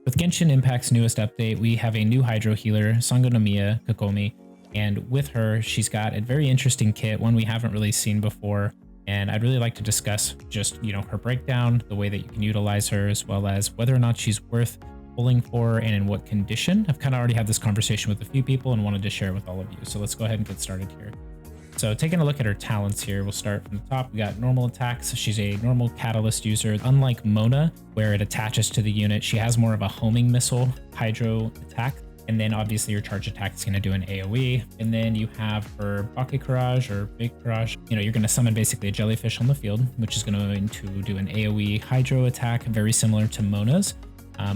With Genshin Impact's newest update, we have a new Hydro healer, Sangonomiya Kokomi, and with her, she's got a very interesting kit, one we haven't really seen before, and I'd really like to discuss just, her breakdown, the way that you can utilize her, as well as whether or not she's worth pulling for and in what condition. I've kind of already had this conversation with a few people and wanted to share it with all of you, so let's go ahead and get started here. So taking a look at her talents here, we'll start from the top. We got normal attacks. She's a normal catalyst user. Unlike Mona, where it attaches to the unit, she has more of a homing missile hydro attack. And then obviously your charge attack is going to do an AoE. And then you have her Bake Courage or Big Courage. You're going to summon basically a jellyfish on the field, which is going to do an AoE hydro attack, very similar to Mona's.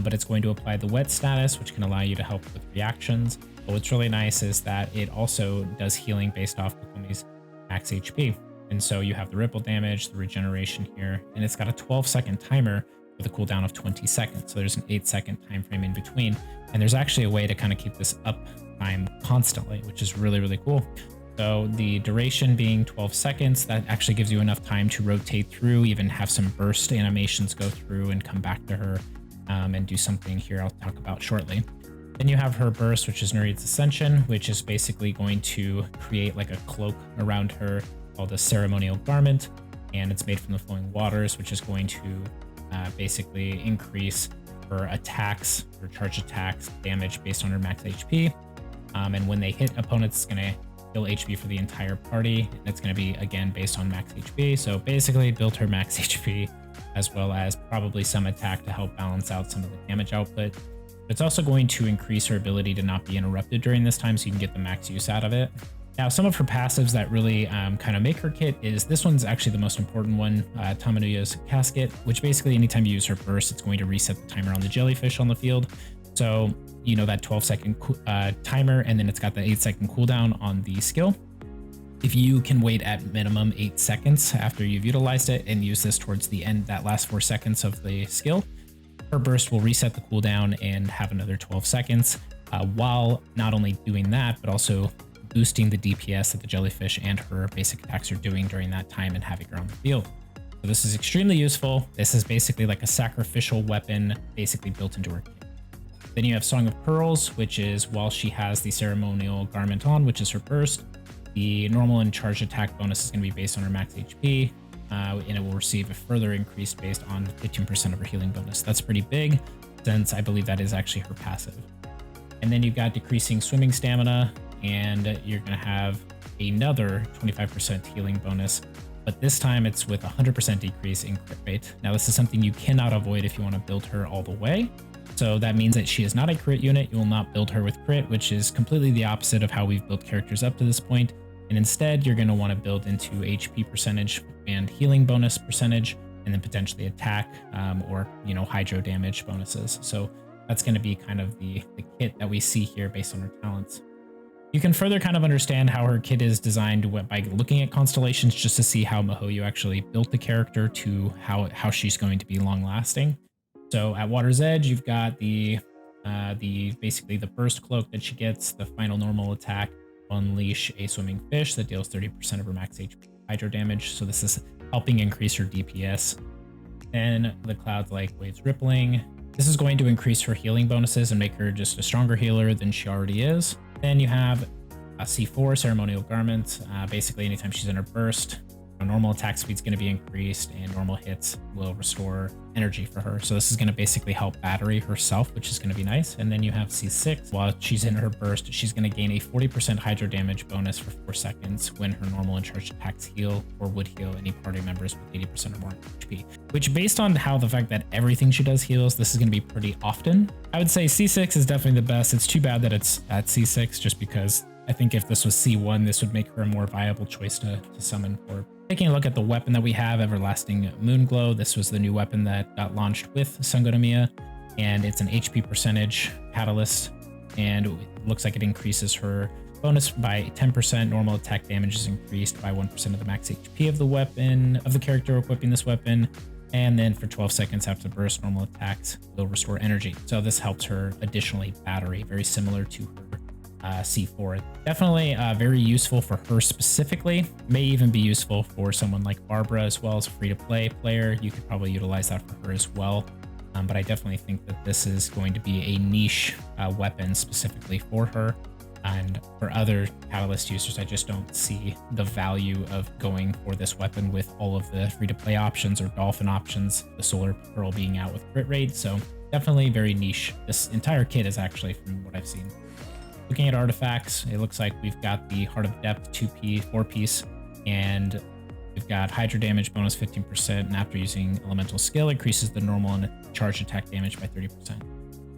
But it's going to apply the wet status, which can allow you to help with reactions. But what's really nice is that it also does healing based off Kokomi's max HP. And so you have the ripple damage, the regeneration here, and it's got a 12-second timer with a cooldown of 20 seconds. So there's an 8-second time frame in between. And there's actually a way to kind of keep this up time constantly, which is really, really cool. So the duration being 12 seconds, that actually gives you enough time to rotate through, even have some burst animations go through and come back to her and do something here I'll talk about shortly. Then you have her burst, which is Nereid's Ascension, which is basically going to create like a cloak around her called a ceremonial garment. And it's made from the flowing waters, which is going to basically increase her attacks, her charge attacks, damage based on her max HP. And when they hit opponents, it's going to heal HP for the entire party. And it's going to be, again, based on max HP. So basically build her max HP as well as probably some attack to help balance out some of the damage output. It's also going to increase her ability to not be interrupted during this time so you can get the max use out of it. Now, some of her passives that really kind of make her kit is this one's actually the most important one, Tamanuya's Casket, which basically anytime you use her burst, it's going to reset the timer on the jellyfish on the field. So, that 12-second timer, and then it's got the 8-second cooldown on the skill. If you can wait at minimum 8 seconds after you've utilized it and use this towards the end, that last 4 seconds of the skill, her burst will reset the cooldown and have another 12 seconds, while not only doing that, but also boosting the DPS that the jellyfish and her basic attacks are doing during that time and having her on the field. So this is extremely useful. This is basically like a sacrificial weapon, basically built into her kit. Then you have Song of Pearls, which is while she has the ceremonial garment on, which is her burst, the normal and charge attack bonus is going to be based on her max HP. And it will receive a further increase based on 15% of her healing bonus. That's pretty big, since I believe that is actually her passive. And then you've got decreasing swimming stamina, and you're going to have another 25% healing bonus, but this time it's with 100% decrease in crit rate. Now, this is something you cannot avoid if you want to build her all the way. So that means that she is not a crit unit. You will not build her with crit, which is completely the opposite of how we've built characters up to this point. And instead, you're going to want to build into HP percentage and healing bonus percentage, and then potentially attack or, hydro damage bonuses. So that's going to be kind of the kit that we see here based on her talents. You can further kind of understand how her kit is designed by looking at Constellations, just to see how Mihoyo actually built the character to how she's going to be long lasting. So at Water's Edge, you've got the basically the burst cloak that she gets, the final normal attack, unleash a swimming fish that deals 30% of her max HP hydro damage. So this is helping increase her DPS. Then the clouds like Waves Rippling. This is going to increase her healing bonuses and make her just a stronger healer than she already is. Then you have a C4 Ceremonial Garment. Basically, anytime she's in her burst, normal attack speed is going to be increased and normal hits will restore energy for her. So this is going to basically help battery herself, which is going to be nice. And then you have C6. While she's in her burst, she's going to gain a 40% hydro damage bonus for 4 seconds when her normal and charged attacks heal or would heal any party members with 80% or more HP. Which, based on how the fact that everything she does heals, this is going to be pretty often. I would say C6 is definitely the best. It's too bad that it's at C6, just because I think if this was C1, this would make her a more viable choice to summon for. Taking a look at the weapon that we have, Everlasting Moonglow. This was the new weapon that got launched with Sangonomiya, and it's an HP percentage catalyst, and it looks like it increases her bonus by 10%. Normal attack damage is increased by 1% of the max HP of the weapon, of the character equipping this weapon, and then for 12 seconds after the burst, normal attacks will restore energy. So this helps her additionally battery, very similar to her C4. Definitely very useful for her specifically. May even be useful for someone like Barbara as well, as a free-to-play player. You could probably utilize that for her as well. but I definitely think that this is going to be a niche weapon specifically for her. And for other Catalyst users, I just don't see the value of going for this weapon with all of the free-to-play options or Dolphin options, the Solar Pearl being out with crit rate. So definitely very niche. This entire kit is actually, from what I've seen. Looking at artifacts, it looks like we've got the Heart of Depth 4-piece, and we've got Hydra damage bonus 15%, and after using Elemental Skill, increases the normal and charge attack damage by 30%.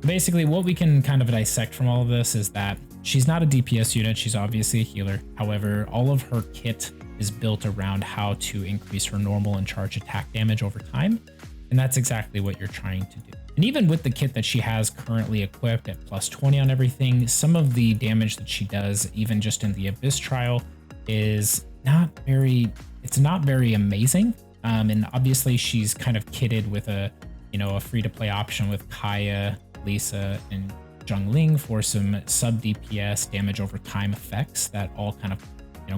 Basically, what we can kind of dissect from all of this is that she's not a DPS unit. She's obviously a healer. However, all of her kit is built around how to increase her normal and charge attack damage over time. And that's exactly what you're trying to do. And even with the kit that she has currently equipped at plus 20 on everything, some of the damage that she does, even just in the Abyss trial, is not very amazing. And obviously she's kind of kitted with a free-to-play option with Kaya, Lisa, and Zhongling for some sub DPS damage over time effects that all kind of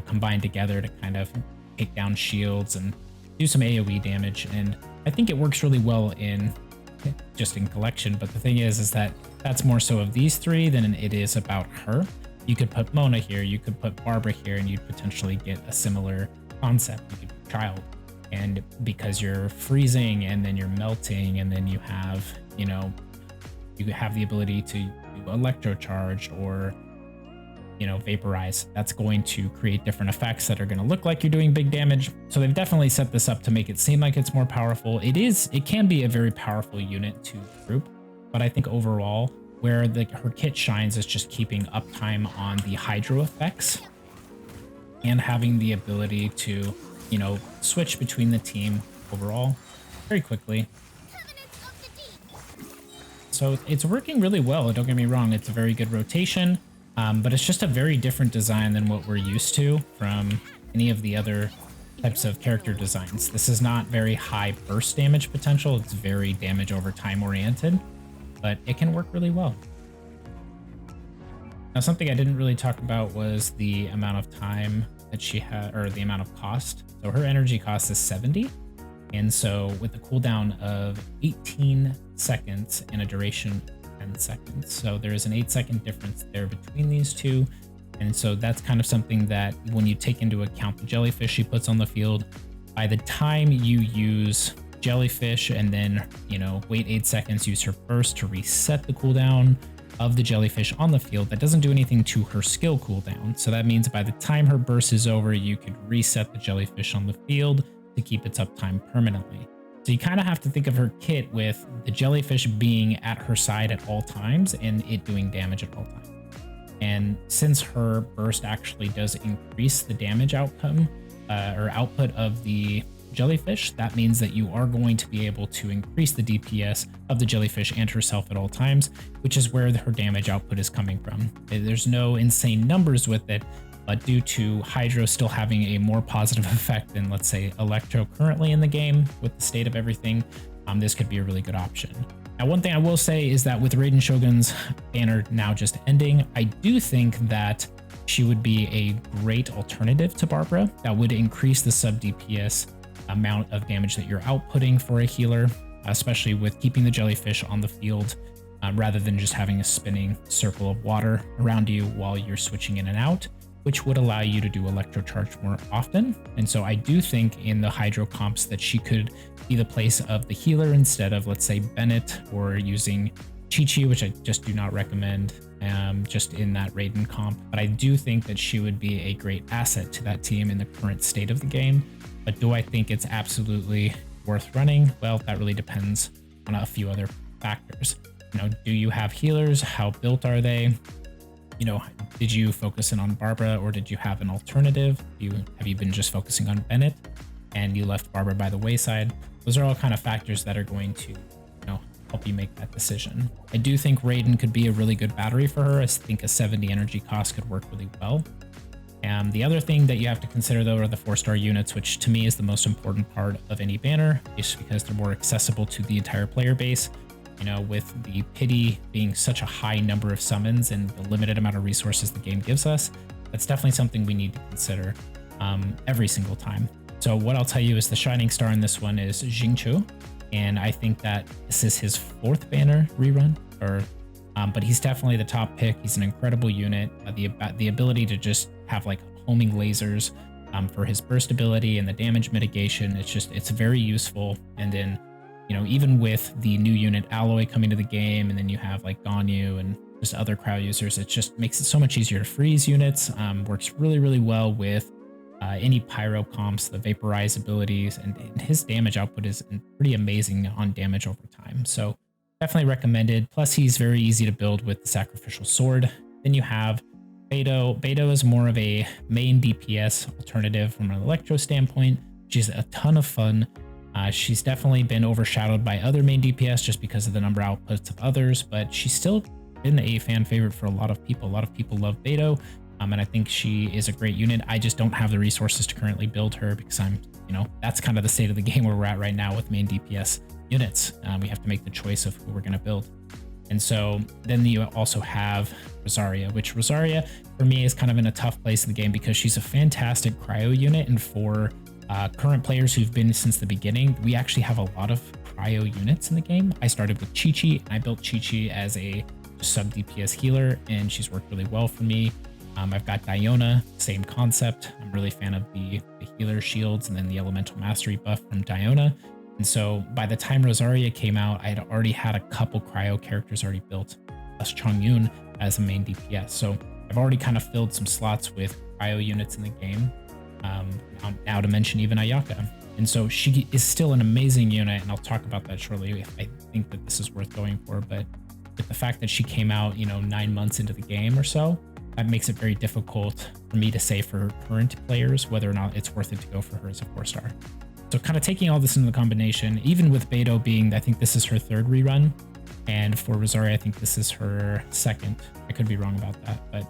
combine together to kind of take down shields and do some AoE damage. And I think it works really well in collection. But the thing is that that's more so of these three than it is about her. You could put Mona here, you could put Barbara here, and you'd potentially get a similar concept. You could be Child, and because you're freezing and then you're melting, and then you have you have the ability to do electrocharge or vaporize, that's going to create different effects that are going to look like you're doing big damage. So they've definitely set this up to make it seem like it's more powerful. It can be a very powerful unit to group, but I think overall where her kit shines is just keeping uptime on the hydro effects and having the ability to switch between the team overall very quickly. So it's working really well. Don't get me wrong, it's a very good rotation, but it's just a very different design than what we're used to from any of the other types of character designs. This is not very high burst damage potential. It's very damage over time oriented, but it can work really well. Now, something I didn't really talk about was the amount of time that she had, or the amount of cost. So her energy cost is 70. And so with the cooldown of 18 seconds and a duration of 10 seconds. So there is an 8-second difference there between these two. And so that's kind of something that when you take into account the jellyfish she puts on the field, by the time you use jellyfish and then, wait 8 seconds, use her burst to reset the cooldown of the jellyfish on the field, that doesn't do anything to her skill cooldown. So that means by the time her burst is over, you could reset the jellyfish on the field to keep its uptime permanently. So you kind of have to think of her kit with the jellyfish being at her side at all times and it doing damage at all times. And since her burst actually does increase the damage outcome or output of the jellyfish, that means that you are going to be able to increase the DPS of the jellyfish and herself at all times, which is where her damage output is coming from. There's no insane numbers with it, but due to Hydro still having a more positive effect than, let's say, Electro currently in the game with the state of everything, this could be a really good option. Now, one thing I will say is that with Raiden Shogun's banner now just ending, I do think that she would be a great alternative to Barbara that would increase the sub DPS amount of damage that you're outputting for a healer, especially with keeping the jellyfish on the field rather than just having a spinning circle of water around you while you're switching in and out, which would allow you to do electrocharge more often. And so I do think in the Hydro comps that she could be the place of the healer instead of, let's say, Bennett or using Chi-Chi, which I just do not recommend just in that Raiden comp. But I do think that she would be a great asset to that team in the current state of the game. But do I think it's absolutely worth running? Well, that really depends on a few other factors. Do you have healers? How built are they? Did you focus in on Barbara or did you have an alternative? Have you been just focusing on Bennett and you left Barbara by the wayside? Those are all kind of factors that are going to, help you make that decision. I do think Raiden could be a really good battery for her. I think a 70 energy cost could work really well. And the other thing that you have to consider though are the 4-star units, which to me is the most important part of any banner, just because they're more accessible to the entire player base. With the pity being such a high number of summons and the limited amount of resources the game gives us, that's definitely something we need to consider every single time. So what I'll tell you is the shining star in this one is Xingqiu, and I think that this is his 4th banner rerun, but he's definitely the top pick. He's an incredible unit. The ability to just have like homing lasers for his burst ability and the damage mitigation, it's very useful. And then, even with the new unit Alloy coming to the game, and then you have like Ganyu and just other cryo users, it just makes it so much easier to freeze units. Works really, really well with any pyro comps, the vaporize abilities, and his damage output is pretty amazing on damage over time. So definitely recommended. Plus, he's very easy to build with the sacrificial sword. Then you have Beidou. Beidou is more of a main DPS alternative from an electro standpoint. She's a ton of fun. She's definitely been overshadowed by other main DPS just because of the number of outputs of others, but she's still been a fan favorite for a lot of people. A lot of people love Beidou, and I think she is a great unit. I just don't have the resources to currently build her because that's kind of the state of the game where we're at right now with main DPS units. We have to make the choice of who we're going to build. And so then you also have Rosaria, which Rosaria for me is kind of in a tough place in the game because she's a fantastic cryo unit. And for current players who've been since the beginning, we actually have a lot of cryo units in the game. I started with Chi-Chi, and I built Chi-Chi as a sub DPS healer, and she's worked really well for me. I've got Diona, same concept. I'm really a fan of the healer shields and then the elemental mastery buff from Diona. And so by the time Rosaria came out, I had already had a couple cryo characters already built, plus Chongyun as a main DPS. So I've already kind of filled some slots with cryo units in the game, now to mention even Ayaka. And so she is still an amazing unit, and I'll talk about that shortly if I think that this is worth going for. But with the fact that she came out, 9 months into the game or so, that makes it very difficult for me to say for current players whether or not it's worth it to go for her as a 4-star. So kind of taking all this into the combination, even with Beidou being, I think this is her 3rd rerun, and for Rosaria, I think this is her 2nd. I could be wrong about that, but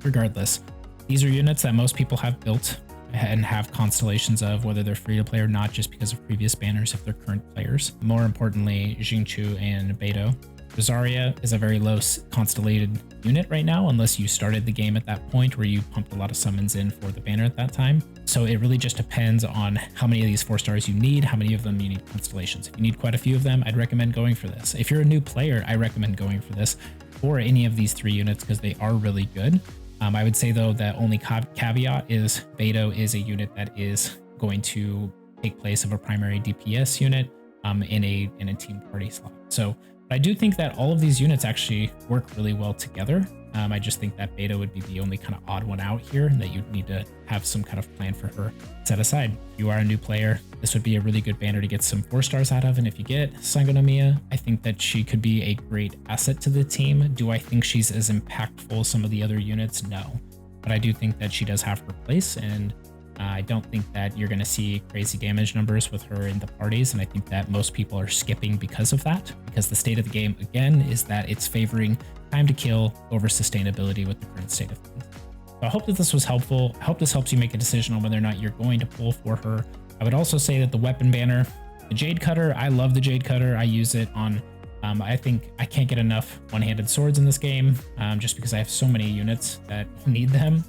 regardless, these are units that most people have built and have constellations of, whether they're free to play or not, just because of previous banners if they're current players. More importantly, Xingqiu and Beidou. Rosaria is a very low constellated unit right now, unless you started the game at that point where you pumped a lot of summons in for the banner at that time. So it really just depends on how many of these 4-stars you need, how many of them you need constellations. If you need quite a few of them, I'd recommend going for this. If you're a new player, I recommend going for this or any of these 3 units because they are really good. I would say though that only caveat is Beidou is a unit that is going to take place of a primary DPS unit in a team party slot. So I do think that all of these units actually work really well together. I just think that Beidou would be the only kind of odd one out here, and that you'd need to have some kind of plan for her set aside. If you are a new player, this would be a really good banner to get some 4-stars out of. And if you get Sangonomiya, I think that she could be a great asset to the team. Do I think she's as impactful as some of the other units? No. But I do think that she does have her place, and I don't think that you're going to see crazy damage numbers with her in the parties, and I think that most people are skipping because of that, because the state of the game, again, is that it's favoring time to kill over sustainability with the current state of things. So I hope that this was helpful. I hope this helps you make a decision on whether or not you're going to pull for her. I would also say that the weapon banner, the Jade Cutter, I love the Jade Cutter. I use it on, I think I can't get enough one-handed swords in this game, just because I have so many units that need them.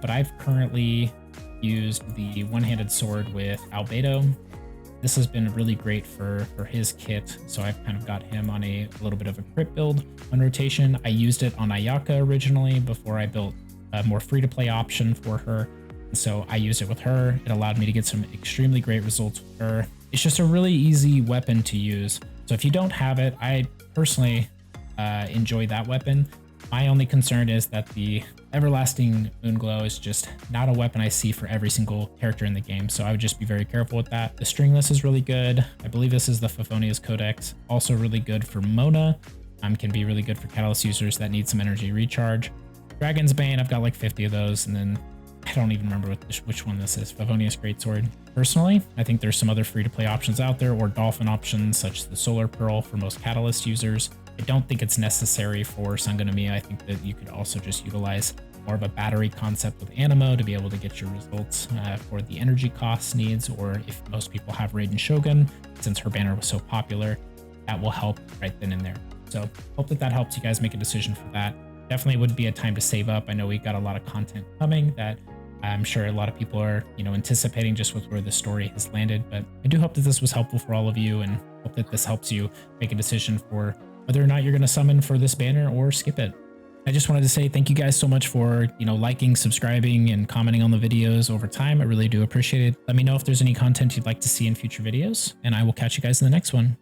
But I've currently used the one-handed sword with Beidou. This has been really great for his kit, so I've kind of got him on a little bit of a crit build on rotation. I used it on Ayaka originally before I built a more free-to-play option for her, so I used it with her. It allowed me to get some extremely great results with her. It's just a really easy weapon to use, so if you don't have it, I personally enjoy that weapon. My only concern is that the Everlasting Moonglow is just not a weapon I see for every single character in the game, so I would just be very careful with that. The Stringless is really good. I believe this is the Favonius Codex. Also really good for Mona. Can be really good for Catalyst users that need some energy recharge. Dragon's Bane, I've got like 50 of those, and then I don't even remember which one this is. Favonius Greatsword. Personally, I think there's some other free-to-play options out there, or Dolphin options, such as the Solar Pearl for most Catalyst users. I don't think it's necessary for Sangonomiya. I think that you could also just utilize more of a battery concept with Animo to be able to get your results for the energy costs needs, or if most people have Raiden Shogun, since her banner was so popular, that will help right then and there. So hope that helps you guys make a decision for that. Definitely would be a time to save up. I know we got a lot of content coming that I'm sure a lot of people are, anticipating just with where the story has landed, but I do hope that this was helpful for all of you and hope that this helps you make a decision for whether or not you're going to summon for this banner or skip it. I just wanted to say thank you guys so much for, liking, subscribing, and commenting on the videos over time. I really do appreciate it. Let me know if there's any content you'd like to see in future videos, and I will catch you guys in the next one.